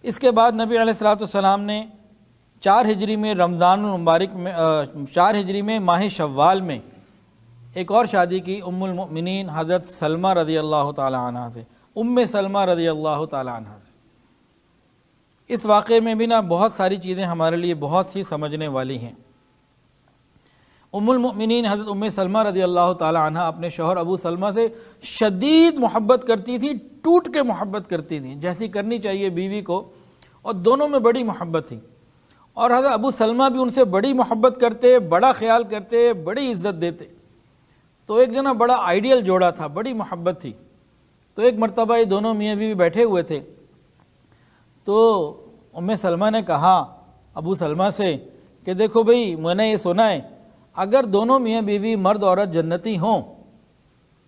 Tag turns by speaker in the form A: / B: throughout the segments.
A: اس کے بعد نبی علیہ الصلوۃ والسلام نے 4 ہجری میں رمضان المبارک میں 4 ہجری میں ماہ شوال میں ایک اور شادی کی ام المؤمنین حضرت سلمہ رضی اللہ تعالی عنہ سے، ام سلمہ رضی اللہ تعالی عنہ سے۔ اس واقعے میں بھی بہت ساری چیزیں ہمارے لیے بہت سی سمجھنے والی ہیں۔ ام المؤمنین حضرت ام سلمہ رضی اللہ تعالی عنہ اپنے شوہر ابو سلمہ سے شدید محبت کرتی تھی، ٹوٹ کے محبت کرتی تھی جیسی کرنی چاہیے بیوی کو، اور دونوں میں بڑی محبت تھی۔ اور حضرت ابو سلمہ بھی ان سے بڑی محبت کرتے، بڑا خیال کرتے، بڑی عزت دیتے۔ تو ایک جنا بڑا آئیڈیل جوڑا تھا، بڑی محبت تھی۔ تو ایک مرتبہ یہ دونوں میاں بیوی بیٹھے ہوئے تھے، تو ام سلمہ نے کہا ابو سلمہ سے کہ دیکھو بھئی، میں نے یہ سنا ہے اگر دونوں میاں بیوی مرد عورت جنتی ہوں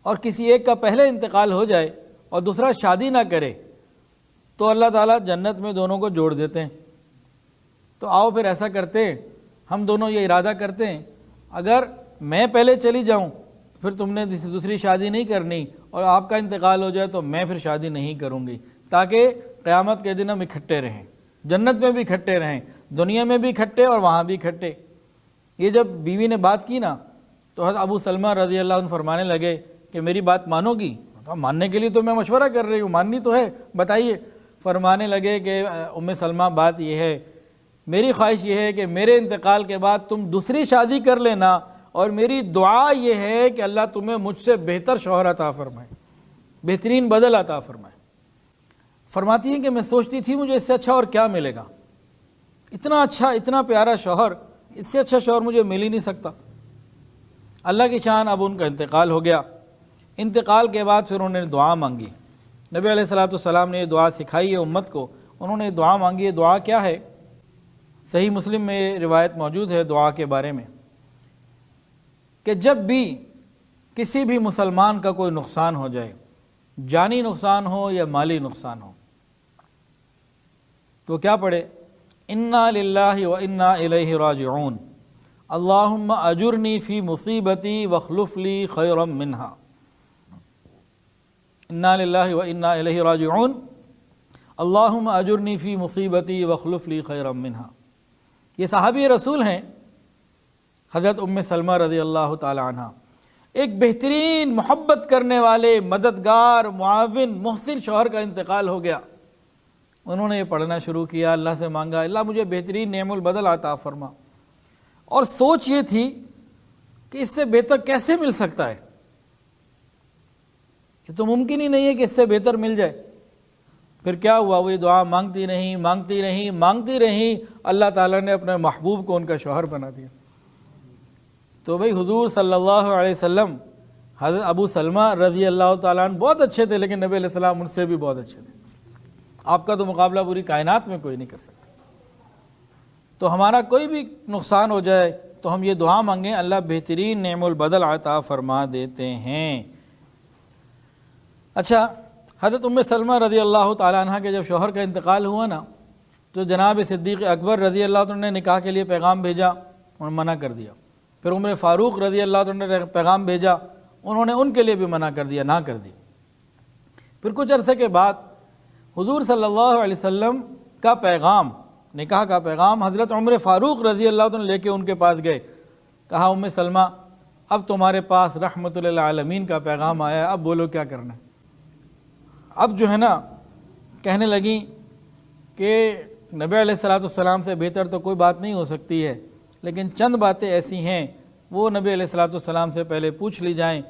A: اور کسی ایک کا پہلے انتقال ہو جائے اور دوسرا شادی نہ کرے تو اللہ تعالیٰ جنت میں دونوں کو جوڑ دیتے ہیں۔ تو آؤ پھر ایسا کرتے ہیں، ہم دونوں یہ ارادہ کرتے ہیں اگر میں پہلے چلی جاؤں پھر تم نے دوسری شادی نہیں کرنی، اور آپ کا انتقال ہو جائے تو میں پھر شادی نہیں کروں گی، تاکہ قیامت کے دن ہم اکٹھے رہیں، جنت میں بھی اکٹھے رہیں، دنیا میں بھی اکٹھے اور وہاں بھی اکٹھے۔ یہ جب بیوی نے بات کی تو حضرت ابو سلمہ رضی اللہ عنہ فرمانے لگے کہ میری بات مانو گی؟ ماننے کے لیے تو میں مشورہ کر رہی ہوں، ماننی تو ہے، بتائیے۔ فرمانے لگے کہ ام سلمہ بات یہ ہے، میری خواہش یہ ہے کہ میرے انتقال کے بعد تم دوسری شادی کر لینا، اور میری دعا یہ ہے کہ اللہ تمہیں مجھ سے بہتر شوہر عطا فرمائے، بہترین بدل عطا فرمائے۔ فرماتی ہیں کہ میں سوچتی تھی مجھے اس سے اچھا اور کیا ملے گا، اتنا اچھا اتنا پیارا شوہر، اس سے اچھا شوہر مجھے مل ہی نہیں سکتا۔ اللہ کی شان، اب ان کا انتقال ہو گیا۔ انتقال کے بعد پھر انہوں نے دعا مانگی، نبی علیہ الصلوۃ والسلام نے یہ دعا سکھائی ہے امت کو، انہوں نے دعا مانگی۔ یہ دعا کیا ہے؟ صحیح مسلم میں یہ روایت موجود ہے دعا کے بارے میں کہ جب بھی کسی بھی مسلمان کا کوئی نقصان ہو جائے، جانی نقصان ہو یا مالی نقصان ہو، تو کیا پڑھے؟ انا للہ و انا الیہ راجعون، اللہم اجرنی فی مصیبتی واخلف لی خیرا منہا۔ انا للہ و انا الیہ راجعون، اللہم اجرنی فی مصیبتی واخلف لی خیرا منہا۔ یہ صحابی رسول ہیں حضرت ام سلمہ رضی اللہ تعالی عنہ، ایک بہترین محبت کرنے والے، مددگار، معاون، محسن شوہر کا انتقال ہو گیا۔ انہوں نے یہ پڑھنا شروع کیا، اللہ سے مانگا اللہ مجھے بہترین نعم البدل عطا فرما، اور سوچ یہ تھی کہ اس سے بہتر کیسے مل سکتا ہے، یہ تو ممکن ہی نہیں ہے کہ اس سے بہتر مل جائے۔ پھر کیا ہوا؟ وہ یہ دعا مانگتی رہیں، اللہ تعالیٰ نے اپنے محبوب کو ان کا شوہر بنا دیا۔ تو بھئی حضور صلی اللہ علیہ وسلم حضرت ابو سلمہ رضی اللہ تعالیٰ عنہ بہت اچھے تھے، لیکن نبی علیہ السلام ان سے بھی بہت اچھے تھے۔ آپ کا تو مقابلہ پوری کائنات میں کوئی نہیں کر سکتا۔ تو ہمارا کوئی بھی نقصان ہو جائے تو ہم یہ دعا مانگیں، اللہ بہترین نعم البدل عطا فرما دیتے ہیں۔ اچھا، حضرت ام سلمہ رضی اللہ تعالیٰ عنہ کے جب شوہر کا انتقال ہوا تو جناب صدیق اکبر رضی اللہ عنہ نے نکاح کے لیے پیغام بھیجا، انہوں نے منع کر دیا۔ پھر عمر فاروق رضی اللہ عنہ نے پیغام بھیجا، انہوں نے ان کے لیے بھی منع کر دیا، نہ کر دی۔ پھر کچھ عرصے کے بعد حضور صلی اللہ علیہ وسلم کا پیغام، نکاح کا پیغام حضرت عمر فاروق رضی اللہ عنہ لے کے ان کے پاس گئے، کہا ام سلمہ اب تمہارے پاس رحمت للعالمین کا پیغام آیا، اب بولو کیا کرنا ہے۔ اب جو ہے کہنے لگیں کہ نبی علیہ الصلوۃ والسلام سے بہتر تو کوئی بات نہیں ہو سکتی ہے، لیکن چند باتیں ایسی ہیں وہ نبی علیہ الصلوۃ والسلام سے پہلے پوچھ لی جائیں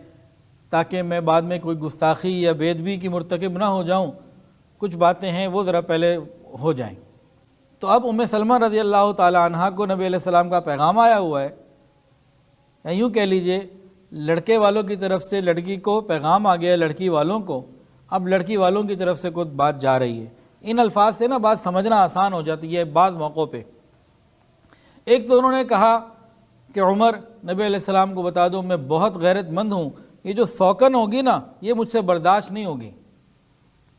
A: تاکہ میں بعد میں کوئی گستاخی یا بے ادبی کی مرتکب نہ ہو جاؤں، کچھ باتیں ہیں وہ ذرا پہلے ہو جائیں۔ تو اب ام سلمہ رضی اللہ تعالی عنہا کو نبی علیہ السلام کا پیغام آیا ہوا ہے، یا یوں کہہ لیجئے لڑکے والوں کی طرف سے لڑکی کو پیغام آ گیا، لڑکی والوں کو، اب لڑکی والوں کی طرف سے کوئی بات جا رہی ہے۔ ان الفاظ سے بات سمجھنا آسان ہو جاتی ہے بعض موقعوں پہ۔ ایک تو انہوں نے کہا کہ عمر نبی علیہ السلام کو بتا دو میں بہت غیرت مند ہوں، یہ جو سوکن ہوگی یہ مجھ سے برداشت نہیں ہوگی،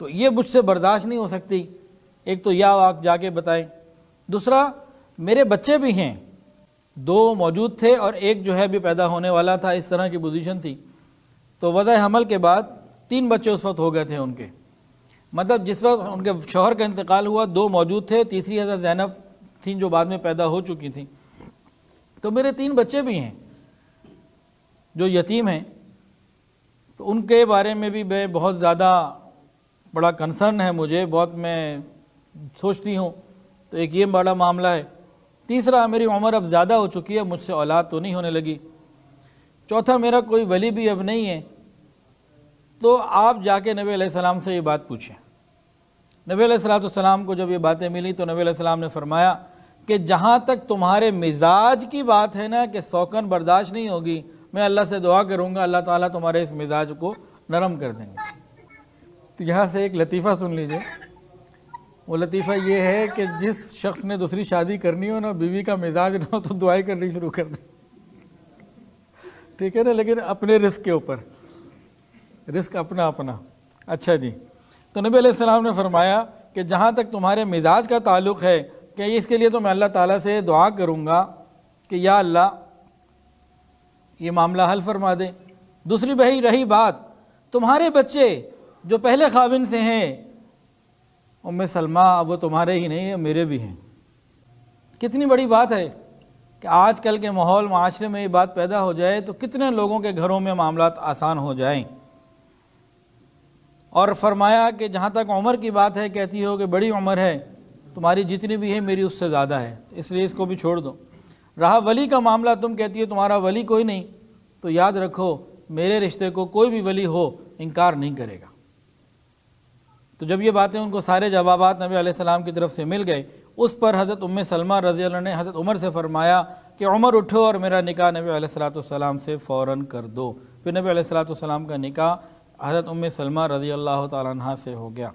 A: تو یہ مجھ سے برداشت نہیں ہو سکتی، ایک تو یا آپ جا کے بتائیں۔ دوسرا میرے بچے بھی ہیں، 2 موجود تھے اور ایک جو ہے بھی پیدا ہونے والا تھا، اس طرح کی پوزیشن تھی۔ تو وضع حمل کے بعد 3 بچے اس وقت ہو گئے تھے ان کے۔ مطلب جس وقت ان کے شوہر کا انتقال ہوا 2 موجود تھے، تیسری حضرت زینب تھیں جو بعد میں پیدا ہو چکی تھیں. تو میرے 3 بچے بھی ہیں جو یتیم ہیں، تو ان کے بارے میں بھی میں بہت زیادہ بڑا کنسرن ہے مجھے، بہت میں سوچتی ہوں. تو ایک یہ بڑا معاملہ ہے. تیسرا، میری عمر اب زیادہ ہو چکی ہے، مجھ سے اولاد تو نہیں ہونے لگی. چوتھا، میرا کوئی ولی بھی اب نہیں ہے. تو آپ جا کے نبی علیہ السلام سے یہ بات پوچھیں. نبی علیہ السلام کو جب یہ باتیں ملی تو نبی علیہ السلام نے فرمایا کہ جہاں تک تمہارے مزاج کی بات ہے نا کہ سوکن برداشت نہیں ہوگی، میں اللہ سے دعا کروں گا اللہ تعالیٰ تمہارے اس مزاج کو نرم کر دیں گے. تو یہاں سے ایک لطیفہ سن لیجئے. وہ لطیفہ یہ ہے کہ جس شخص نے دوسری شادی کرنی ہو نا، بیوی کا مزاج نہ ہو تو دعائیں کرنی شروع کر دیں. ٹھیک ہے نا، لیکن اپنے رزق کے اوپر، رزق اپنا اپنا. اچھا جی، تو نبی علیہ السلام نے فرمایا کہ جہاں تک تمہارے مزاج کا تعلق ہے کہ اس کے لیے تو میں اللہ تعالیٰ سے دعا کروں گا کہ یا اللہ یہ معاملہ حل فرما دے. دوسری بھائی رہی بات تمہارے بچے جو پہلے خاوند سے ہیں، ام سلمہ، اب وہ تمہارے ہی نہیں ہیں، میرے بھی ہیں. کتنی بڑی بات ہے کہ آج کل کے ماحول معاشرے میں یہ بات پیدا ہو جائے تو کتنے لوگوں کے گھروں میں معاملات آسان ہو جائیں. اور فرمایا کہ جہاں تک عمر کی بات ہے، کہتی ہو کہ بڑی عمر ہے، تمہاری جتنی بھی ہے میری اس سے زیادہ ہے، اس لیے اس کو بھی چھوڑ دو. رہا ولی کا معاملہ، تم کہتی ہو تمہارا ولی کوئی نہیں، تو یاد رکھو میرے رشتے کو کوئی بھی ولی ہو انکار نہیں کرے گا. تو جب یہ باتیں ان کو سارے جوابات نبی علیہ السلام کی طرف سے مل گئے، اس پر حضرت ام سلمہ رضی اللہ عنہ نے حضرت عمر سے فرمایا کہ عمر اٹھو اور میرا نکاح نبی علیہ السلام سے فوراً کر دو. پھر نبی علیہ السلام کا نکاح حضرت ام سلمہ رضی اللہ تعالیٰ عنہ سے ہو گیا.